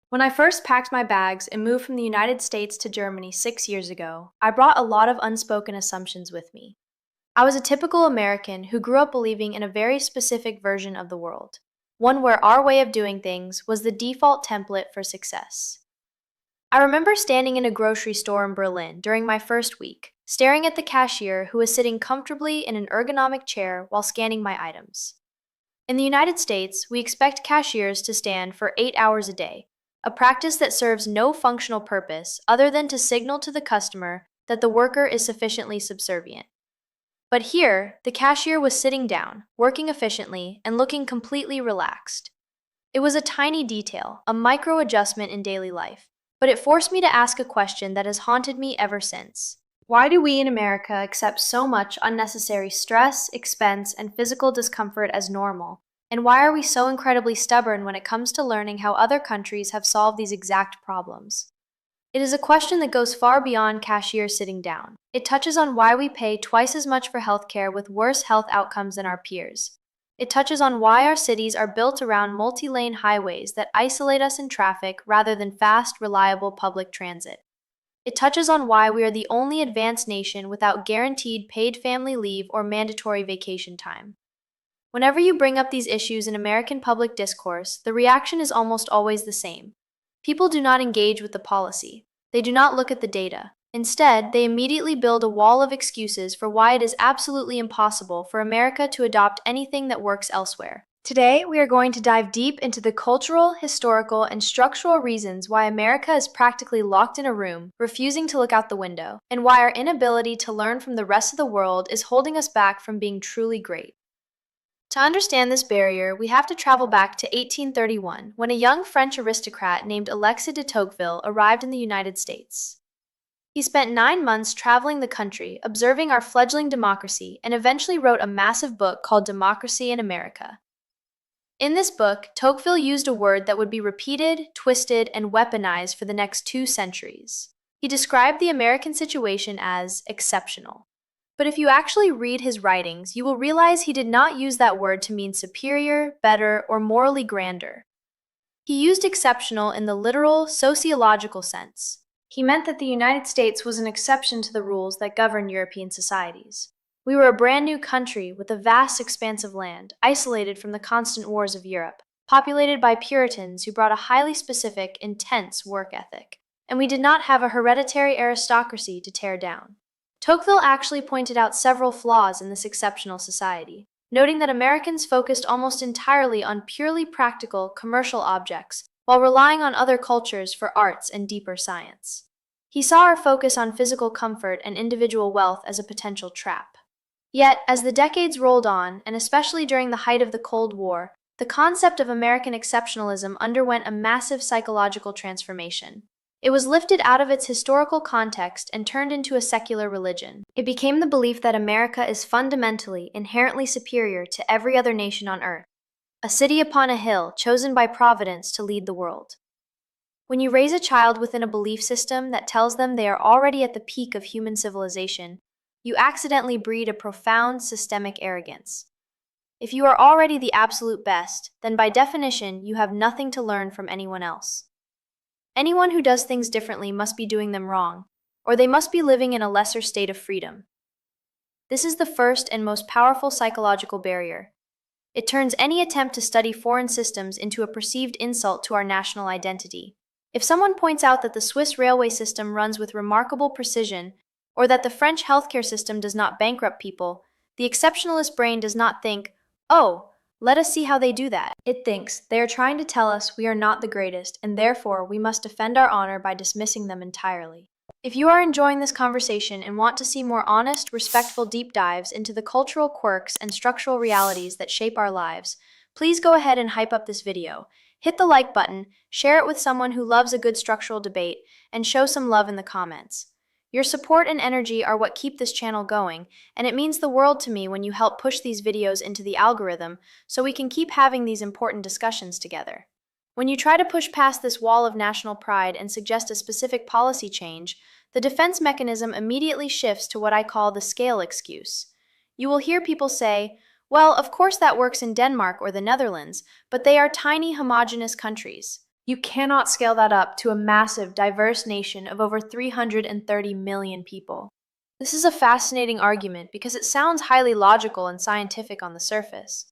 When I first packed my bags and moved from the United States to Germany 6 years ago, I brought a lot of unspoken assumptions with me. I was a typical American who grew up believing in a very specific version of the world, one where our way of doing things was the default template for success. I remember standing in a grocery store in Berlin during my first week, staring at the cashier who was sitting comfortably in an ergonomic chair while scanning my items. In the United States, we expect cashiers to stand for 8 hours a day, a practice that serves no functional purpose other than to signal to the customer that the worker is sufficiently subservient. But here, the cashier was sitting down, working efficiently, and looking completely relaxed. It was a tiny detail, a micro adjustment in daily life, but it forced me to ask a question that has haunted me ever since. Why do we in America accept so much unnecessary stress, expense, and physical discomfort as normal? And why are we so incredibly stubborn when it comes to learning how other countries have solved these exact problems? It is a question that goes far beyond cashiers sitting down. It touches on why we pay twice as much for healthcare with worse health outcomes than our peers. It touches on why our cities are built around multi-lane highways that isolate us in traffic rather than fast, reliable public transit. It touches on why we are the only advanced nation without guaranteed paid family leave or mandatory vacation time. Whenever you bring up these issues in American public discourse, the reaction is almost always the same. People do not engage with the policy. They do not look at the data. Instead, they immediately build a wall of excuses for why it is absolutely impossible for America to adopt anything that works elsewhere. Today, we are going to dive deep into the cultural, historical, and structural reasons why America is practically locked in a room, refusing to look out the window, and why our inability to learn from the rest of the world is holding us back from being truly great. To understand this barrier, we have to travel back to 1831, when a young French aristocrat named Alexis de Tocqueville arrived in the United States. He spent 9 months traveling the country, observing our fledgling democracy, and eventually wrote a massive book called Democracy in America. In this book, Tocqueville used a word that would be repeated, twisted, and weaponized for the next 2 centuries. He described the American situation as exceptional. But if you actually read his writings, you will realize he did not use that word to mean superior, better, or morally grander. He used exceptional in the literal, sociological sense. He meant that the United States was an exception to the rules that govern European societies. We were a brand new country with a vast expanse of land, isolated from the constant wars of Europe, populated by Puritans who brought a highly specific, intense work ethic. And we did not have a hereditary aristocracy to tear down. Tocqueville actually pointed out several flaws in this exceptional society, noting that Americans focused almost entirely on purely practical, commercial objects, while relying on other cultures for arts and deeper science. He saw our focus on physical comfort and individual wealth as a potential trap. Yet, as the decades rolled on, and especially during the height of the Cold War, the concept of American exceptionalism underwent a massive psychological transformation. It was lifted out of its historical context and turned into a secular religion. It became the belief that America is fundamentally, inherently superior to every other nation on earth, a city upon a hill chosen by Providence to lead the world. When you raise a child within a belief system that tells them they are already at the peak of human civilization, you accidentally breed a profound systemic arrogance. If you are already the absolute best, then by definition you have nothing to learn from anyone else. Anyone who does things differently must be doing them wrong, or they must be living in a lesser state of freedom. This is the first and most powerful psychological barrier. It turns any attempt to study foreign systems into a perceived insult to our national identity. If someone points out that the Swiss railway system runs with remarkable precision, or that the French healthcare system does not bankrupt people, the exceptionalist brain does not think, "Oh, let us see how they do that." It thinks, they are trying to tell us we are not the greatest, and therefore we must defend our honor by dismissing them entirely. If you are enjoying this conversation and want to see more honest, respectful deep dives into the cultural quirks and structural realities that shape our lives, please go ahead and hype up this video. Hit the like button, share it with someone who loves a good structural debate, and show some love in the comments. Your support and energy are what keep this channel going, and it means the world to me when you help push these videos into the algorithm so we can keep having these important discussions together. When you try to push past this wall of national pride and suggest a specific policy change, the defense mechanism immediately shifts to what I call the scale excuse. You will hear people say, "Well, of course that works in Denmark or the Netherlands, but they are tiny homogeneous countries." You cannot scale that up to a massive, diverse nation of over 330 million people. This is a fascinating argument because it sounds highly logical and scientific on the surface.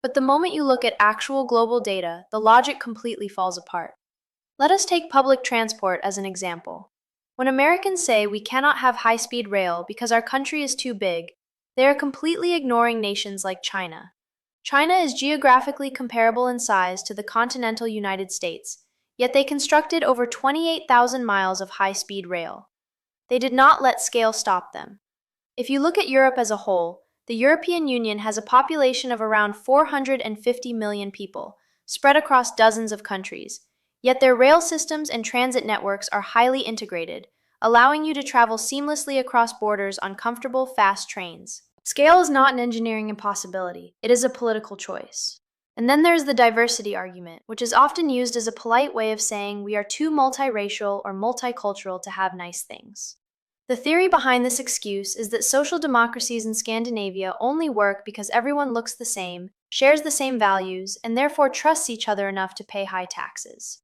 But the moment you look at actual global data, the logic completely falls apart. Let us take public transport as an example. When Americans say we cannot have high-speed rail because our country is too big, they are completely ignoring nations like China. China is geographically comparable in size to the continental United States, yet they constructed over 28,000 miles of high-speed rail. They did not let scale stop them. If you look at Europe as a whole, the European Union has a population of around 450 million people, spread across dozens of countries. Yet their rail systems and transit networks are highly integrated, allowing you to travel seamlessly across borders on comfortable, fast trains. Scale is not an engineering impossibility, it is a political choice. And then there's the diversity argument, which is often used as a polite way of saying we are too multiracial or multicultural to have nice things. The theory behind this excuse is that social democracies in Scandinavia only work because everyone looks the same, shares the same values, and therefore trusts each other enough to pay high taxes.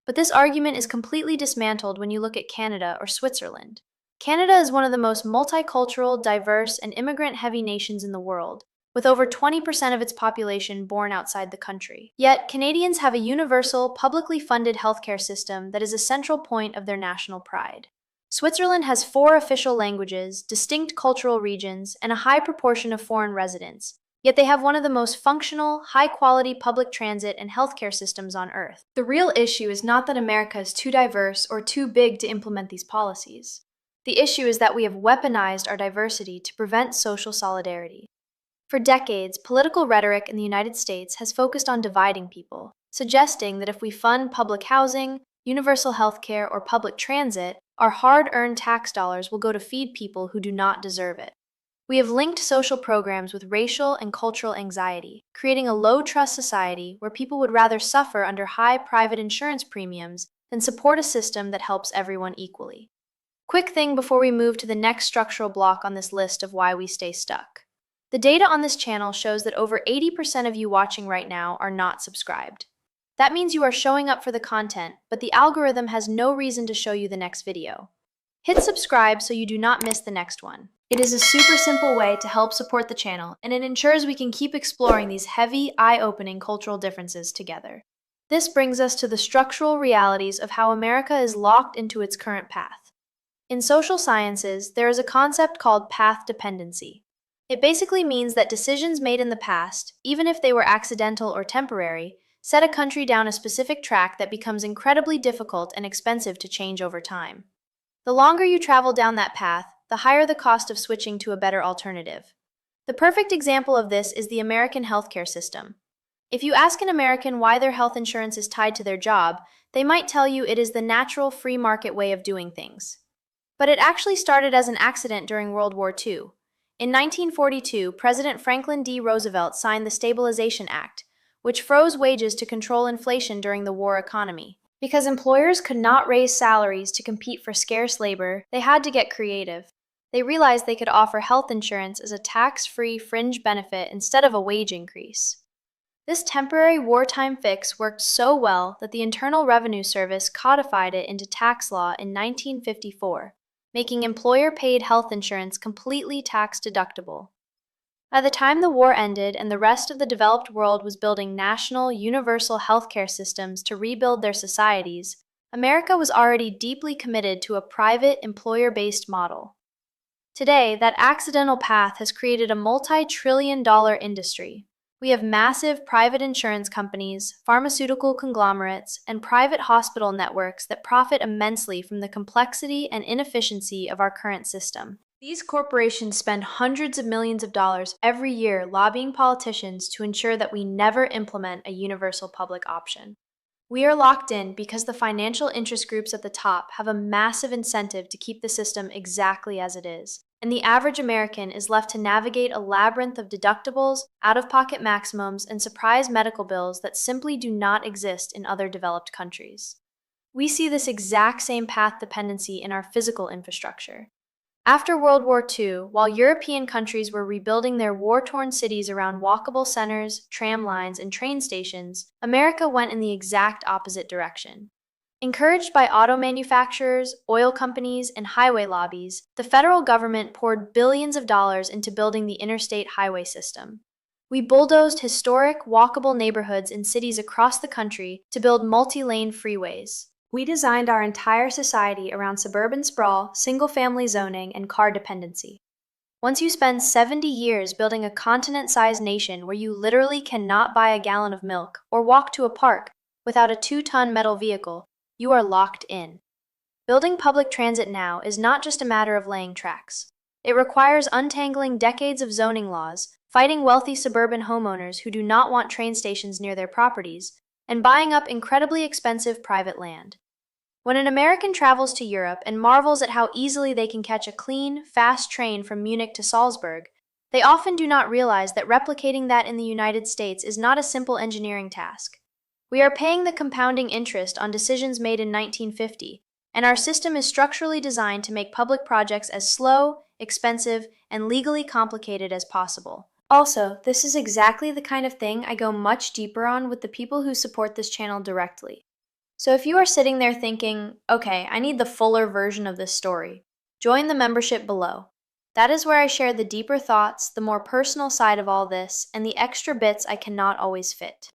But this argument is completely dismantled when you look at Canada or Switzerland. Canada is one of the most multicultural, diverse, and immigrant-heavy nations in the world, with over 20% of its population born outside the country. Yet, Canadians have a universal, publicly funded healthcare system that is a central point of their national pride. Switzerland has 4 official languages, distinct cultural regions, and a high proportion of foreign residents, yet they have one of the most functional, high-quality public transit and healthcare systems on Earth. The real issue is not that America is too diverse or too big to implement these policies. The issue is that we have weaponized our diversity to prevent social solidarity. For decades, political rhetoric in the United States has focused on dividing people, suggesting that if we fund public housing, universal healthcare, or public transit, our hard-earned tax dollars will go to feed people who do not deserve it. We have linked social programs with racial and cultural anxiety, creating a low-trust society where people would rather suffer under high private insurance premiums than support a system that helps everyone equally. Quick thing before we move to the next structural block on this list of why we stay stuck. The data on this channel shows that over 80% of you watching right now are not subscribed. That means you are showing up for the content, but the algorithm has no reason to show you the next video. Hit subscribe so you do not miss the next one. It is a super simple way to help support the channel, and it ensures we can keep exploring these heavy, eye-opening cultural differences together. This brings us to the structural realities of how America is locked into its current path. In social sciences, there is a concept called path dependency. It basically means that decisions made in the past, even if they were accidental or temporary, set a country down a specific track that becomes incredibly difficult and expensive to change over time. The longer you travel down that path, the higher the cost of switching to a better alternative. The perfect example of this is the American healthcare system. If you ask an American why their health insurance is tied to their job, they might tell you it is the natural free market way of doing things. But it actually started as an accident during World War II. In 1942, President Franklin D. Roosevelt signed the Stabilization Act, which froze wages to control inflation during the war economy. Because employers could not raise salaries to compete for scarce labor, they had to get creative. They realized they could offer health insurance as a tax-free fringe benefit instead of a wage increase. This temporary wartime fix worked so well that the Internal Revenue Service codified it into tax law in 1954, making employer-paid health insurance completely tax-deductible. By the time the war ended and the rest of the developed world was building national, universal healthcare systems to rebuild their societies, America was already deeply committed to a private, employer-based model. Today, that accidental path has created a multi-trillion-dollar industry. We have massive private insurance companies, pharmaceutical conglomerates, and private hospital networks that profit immensely from the complexity and inefficiency of our current system. These corporations spend hundreds of millions of dollars every year lobbying politicians to ensure that we never implement a universal public option. We are locked in because the financial interest groups at the top have a massive incentive to keep the system exactly as it is, and the average American is left to navigate a labyrinth of deductibles, out-of-pocket maximums, and surprise medical bills that simply do not exist in other developed countries. We see this exact same path dependency in our physical infrastructure. After World War II, while European countries were rebuilding their war-torn cities around walkable centers, tram lines, and train stations, America went in the exact opposite direction. Encouraged by auto manufacturers, oil companies, and highway lobbies, the federal government poured billions of dollars into building the interstate highway system. We bulldozed historic, walkable neighborhoods in cities across the country to build multi-lane freeways. We designed our entire society around suburban sprawl, single-family zoning, and car dependency. Once you spend 70 years building a continent-sized nation where you literally cannot buy a gallon of milk or walk to a park without a 2-ton metal vehicle, you are locked in. Building public transit now is not just a matter of laying tracks. It requires untangling decades of zoning laws, fighting wealthy suburban homeowners who do not want train stations near their properties, and buying up incredibly expensive private land. When an American travels to Europe and marvels at how easily they can catch a clean, fast train from Munich to Salzburg, they often do not realize that replicating that in the United States is not a simple engineering task. We are paying the compounding interest on decisions made in 1950, and our system is structurally designed to make public projects as slow, expensive, and legally complicated as possible. Also, this is exactly the kind of thing I go much deeper on with the people who support this channel directly. So if you are sitting there thinking, okay, I need the fuller version of this story, join the membership below. That is where I share the deeper thoughts, the more personal side of all this, and the extra bits I cannot always fit.